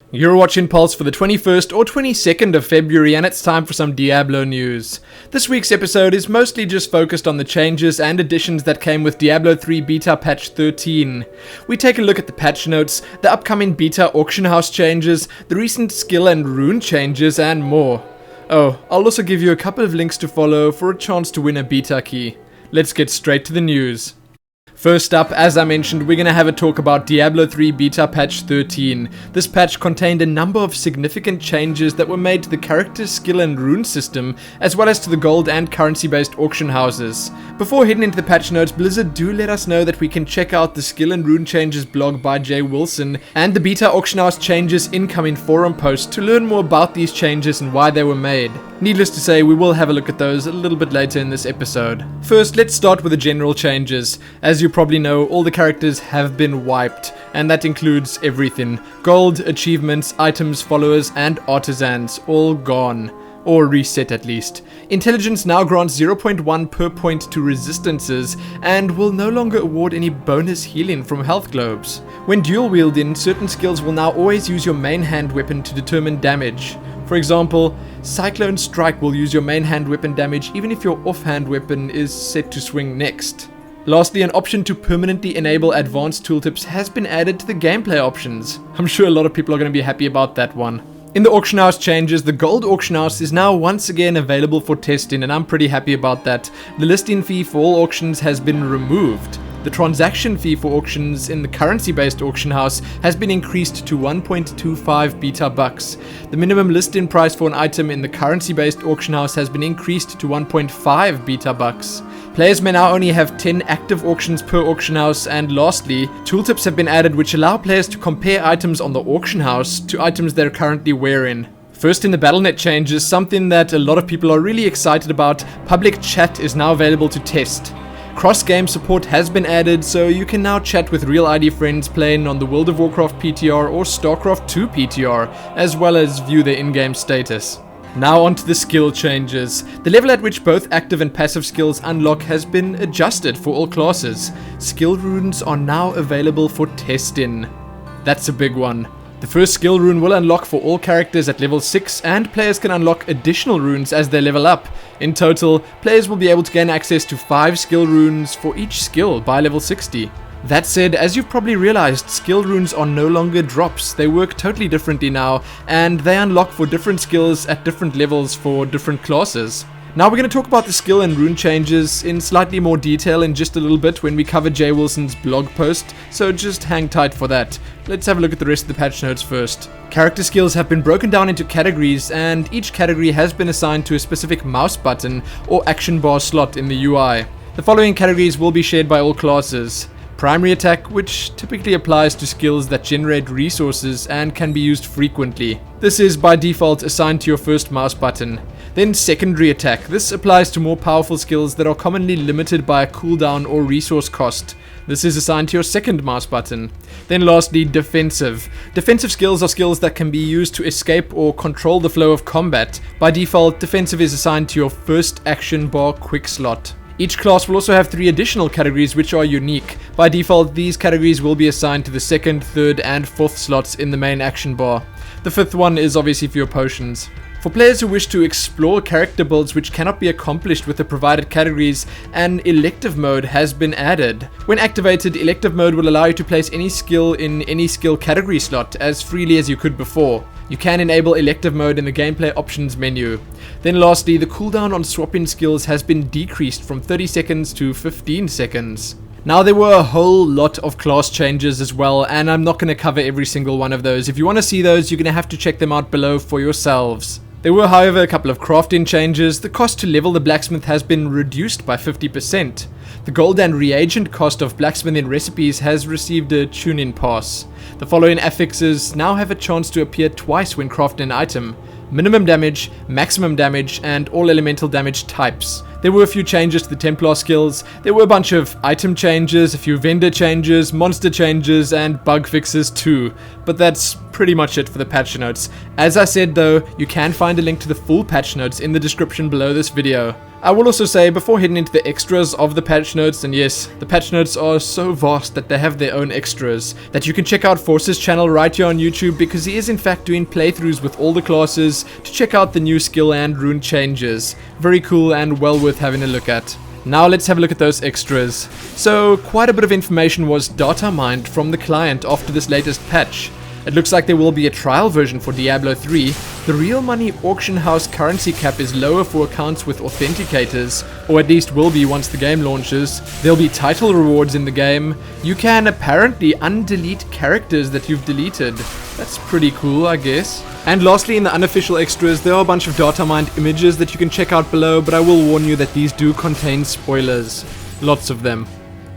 You're watching Pulse for the 21st or 22nd of February, and it's time for some Diablo news. This week's episode is mostly just focused on the changes and additions that came with Diablo 3 Beta Patch 13. We take a look at the patch notes, the upcoming beta auction house changes, the recent skill and rune changes, and more. Oh, I'll also give you a couple of links to follow for a chance to win a beta key. Let's get straight to the news. First up, as I mentioned, we're going to have a talk about Diablo 3 Beta Patch 13. This patch contained a number of significant changes that were made to the character skill and rune system, as well as to the gold and currency-based auction houses. Before heading into the patch notes, Blizzard do let us know that we can check out the Skill and Rune Changes blog by Jay Wilson and the Beta Auction House Changes incoming forum post to learn more about these changes and why they were made. Needless to say, we will have a look at those a little bit later in this episode. First, let's start with the general changes. As you probably know, all the characters have been wiped, and that includes everything. Gold, achievements, items, followers, and artisans, all gone. Or reset at least. Intelligence now grants 0.1 per point to resistances, and will no longer award any bonus healing from health globes. When dual wielding, certain skills will now always use your main hand weapon to determine damage. For example, Cyclone Strike will use your main hand weapon damage even if your offhand weapon is set to swing next. Lastly, an option to permanently enable advanced tooltips has been added to the gameplay options. I'm sure a lot of people are going to be happy about that one. In the auction house changes, the gold auction house is now once again available for testing, and I'm pretty happy about that. The listing fee for all auctions has been removed. The transaction fee for auctions in the currency-based auction house has been increased to 1.25 beta bucks. The minimum listing price for an item in the currency-based auction house has been increased to 1.5 beta bucks. Players may now only have 10 active auctions per auction house, and lastly, tooltips have been added which allow players to compare items on the auction house to items they're currently wearing. First, in the BattleNet changes, something that a lot of people are really excited about, public chat is now available to test. Cross-game support has been added, so you can now chat with real ID friends playing on the World of Warcraft PTR or StarCraft 2 PTR, as well as view their in-game status. Now onto the skill changes. The level at which both active and passive skills unlock has been adjusted for all classes. Skill runes are now available for testing. That's a big one. The first skill rune will unlock for all characters at level 6, and players can unlock additional runes as they level up. In total, players will be able to gain access to 5 skill runes for each skill by level 60. That said, as you've probably realized, skill runes are no longer drops. They work totally differently now, and they unlock for different skills at different levels for different classes. Now we're going to talk about the skill and rune changes in slightly more detail in just a little bit when we cover Jay Wilson's blog post, so just hang tight for that. Let's have a look at the rest of the patch notes first. Character skills have been broken down into categories, and each category has been assigned to a specific mouse button or action bar slot in the UI. The following categories will be shared by all classes. Primary attack, which typically applies to skills that generate resources and can be used frequently. This is by default assigned to your first mouse button. Then secondary attack. This applies to more powerful skills that are commonly limited by a cooldown or resource cost. This is assigned to your second mouse button. Then lastly, defensive. Defensive skills are skills that can be used to escape or control the flow of combat. By default, defensive is assigned to your first action bar quick slot. Each class will also have 3 additional categories which are unique. By default, these categories will be assigned to the second, third, and fourth slots in the main action bar. The fifth one is obviously for your potions. For players who wish to explore character builds which cannot be accomplished with the provided categories, an elective mode has been added. When activated, elective mode will allow you to place any skill in any skill category slot as freely as you could before. You can enable elective mode in the gameplay options menu. Then lastly, the cooldown on swapping skills has been decreased from 30 seconds to 15 seconds. Now there were a whole lot of class changes as well, and I'm not going to cover every single one of those. If you want to see those, you're going to have to check them out below for yourselves. There were, however, a couple of crafting changes. The cost to level the blacksmith has been reduced by 50%. The gold and reagent cost of blacksmithing recipes has received a tune-in pass. The following affixes now have a chance to appear twice when crafting an item: minimum damage, maximum damage, and all elemental damage types. There were a few changes to the Templar skills, there were a bunch of item changes, a few vendor changes, monster changes, and bug fixes too. But that's pretty much it for the patch notes. As I said though, you can find a link to the full patch notes in the description below this video. I will also say, before heading into the extras of the patch notes, and yes, the patch notes are so vast that they have their own extras, that you can check out Force's channel right here on YouTube, because he is in fact doing playthroughs with all the classes to check out the new skill and rune changes. Very cool and well worth having a look at. Now let's have a look at those extras. So quite a bit of information was data mined from the client after this latest patch. It looks like there will be a trial version for Diablo 3. The real money auction house currency cap is lower for accounts with authenticators, or at least will be once the game launches. There'll be title rewards in the game. You can apparently undelete characters that you've deleted. That's pretty cool, I guess. And lastly, in the unofficial extras, there are a bunch of data mined images that you can check out below, but I will warn you that these do contain spoilers. Lots of them.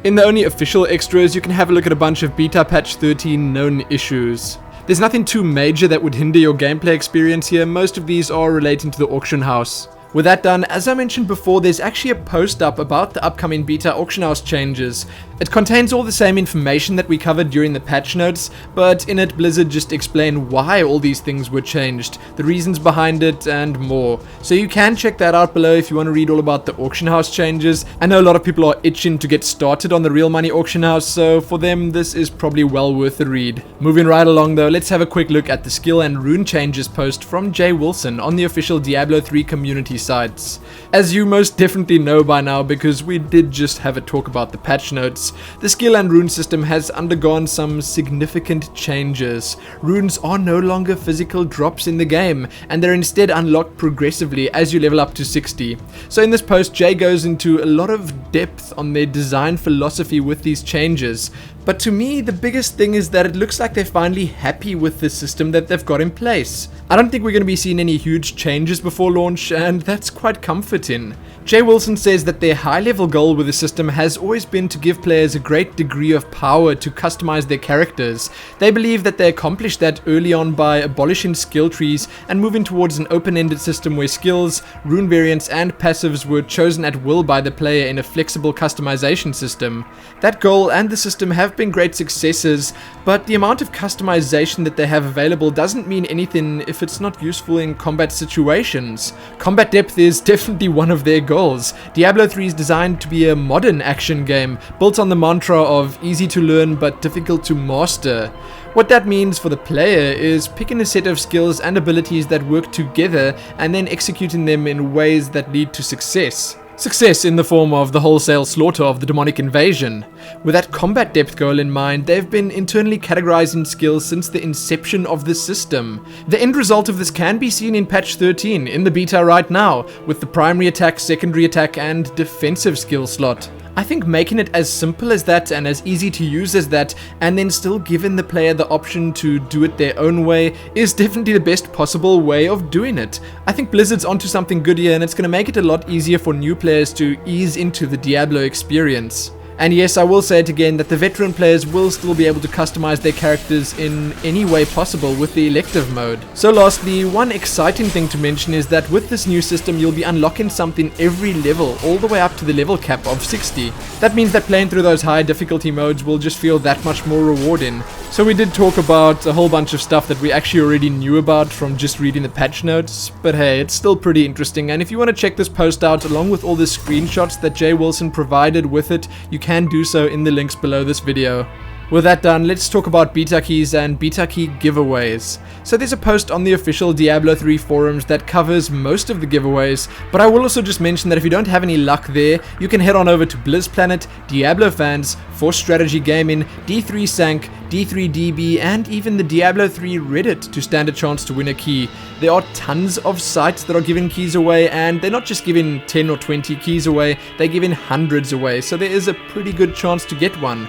In the only official extras, you can have a look at a bunch of Beta Patch 13 known issues. There's nothing too major that would hinder your gameplay experience here. Most of these are relating to the auction house. With that done, as I mentioned before, there's actually a post up about the upcoming beta auction house changes. It contains all the same information that we covered during the patch notes, but in it Blizzard just explained why all these things were changed, the reasons behind it, and more. So you can check that out below if you want to read all about the auction house changes. I know a lot of people are itching to get started on the real money auction house, so for them this is probably well worth a read. Moving right along though, let's have a quick look at the Skill and Rune Changes post from Jay Wilson on the official Diablo 3 community sites. As you most definitely know by now, because we did just have a talk about the patch notes, the skill and rune system has undergone some significant changes. Runes are no longer physical drops in the game, and they're instead unlocked progressively as you level up to 60. So in this post, Jay goes into a lot of depth on their design philosophy with these changes. But to me, the biggest thing is that it looks like they're finally happy with the system that they've got in place. I don't think we're going to be seeing any huge changes before launch, and that's quite comforting. Jay Wilson says that their high-level goal with the system has always been to give players a great degree of power to customize their characters. They believe that they accomplished that early on by abolishing skill trees and moving towards an open-ended system where skills, rune variants, and passives were chosen at will by the player in a flexible customization system. That goal and the system have been great successes, but the amount of customization that they have available doesn't mean anything if it's not useful in combat situations. Combat depth is definitely one of their goals. Diablo 3 is designed to be a modern action game, built on the mantra of easy to learn but difficult to master. What that means for the player is picking a set of skills and abilities that work together and then executing them in ways that lead to success. Success in the form of the wholesale slaughter of the demonic invasion. With that combat depth goal in mind, they've been internally categorizing skills since the inception of the system. The end result of this can be seen in patch 13 in the beta right now, with the primary attack, secondary attack, and defensive skill slot. I think making it as simple as that and as easy to use as that, and then still giving the player the option to do it their own way, is definitely the best possible way of doing it. I think Blizzard's onto something good here, and it's going to make it a lot easier for new players to ease into the Diablo experience. And yes, I will say it again, that the veteran players will still be able to customize their characters in any way possible with the elective mode. So lastly, one exciting thing to mention is that with this new system, you'll be unlocking something every level, all the way up to the level cap of 60. That means that playing through those high difficulty modes will just feel that much more rewarding. So we did talk about a whole bunch of stuff that we actually already knew about from just reading the patch notes, but hey, it's still pretty interesting, and if you want to check this post out along with all the screenshots that Jay Wilson provided with it, you can do so in the links below this video. With that done, let's talk about beta keys and beta key giveaways. So there's a post on the official Diablo 3 forums that covers most of the giveaways, but I will also just mention that if you don't have any luck there, you can head on over to BlizzPlanet, Diablo Fans, Force Strategy Gaming, D3 Sank, D3DB, and even the Diablo 3 Reddit to stand a chance to win a key. There are tons of sites that are giving keys away, and they're not just giving 10 or 20 keys away, they're giving hundreds away, so there is a pretty good chance to get one.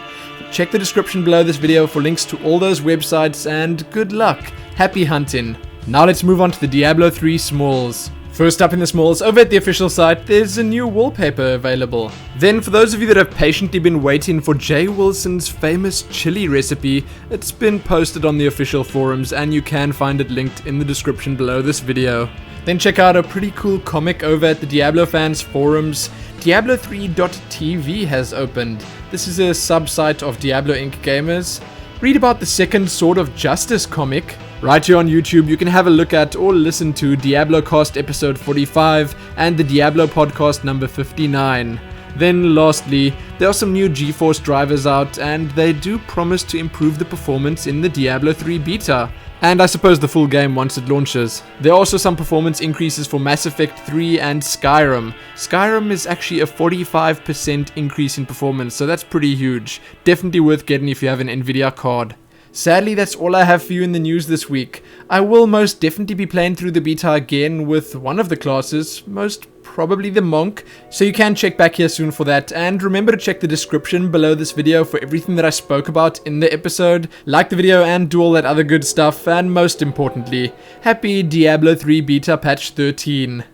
Check the description below this video for links to all those websites, and good luck. Happy hunting. Now let's move on to the Diablo 3 Smalls. First up in the Smalls, over at the official site, there's a new wallpaper available. Then for those of you that have patiently been waiting for Jay Wilson's famous chili recipe, it's been posted on the official forums and you can find it linked in the description below this video. Then check out a pretty cool comic over at the Diablo fans forums. Diablo3.tv has opened. This is a sub-site of Diablo Inc. gamers. Read about the second Sword of Justice comic. Right here on YouTube, you can have a look at or listen to Diablo Cast episode 45 and the Diablo podcast number 59. Then lastly, there are some new GeForce drivers out and they do promise to improve the performance in the Diablo 3 beta. And I suppose the full game once it launches. There are also some performance increases for Mass Effect 3 and Skyrim. Skyrim is actually a 45% increase in performance, so that's pretty huge. Definitely worth getting if you have an Nvidia card. Sadly, that's all I have for you in the news this week. I will most definitely be playing through the beta again with one of the classes, most probably the Monk, so you can check back here soon for that. And remember to check the description below this video for everything that I spoke about in the episode. Like the video and do all that other good stuff, and most importantly, happy Diablo 3 Beta Patch 13.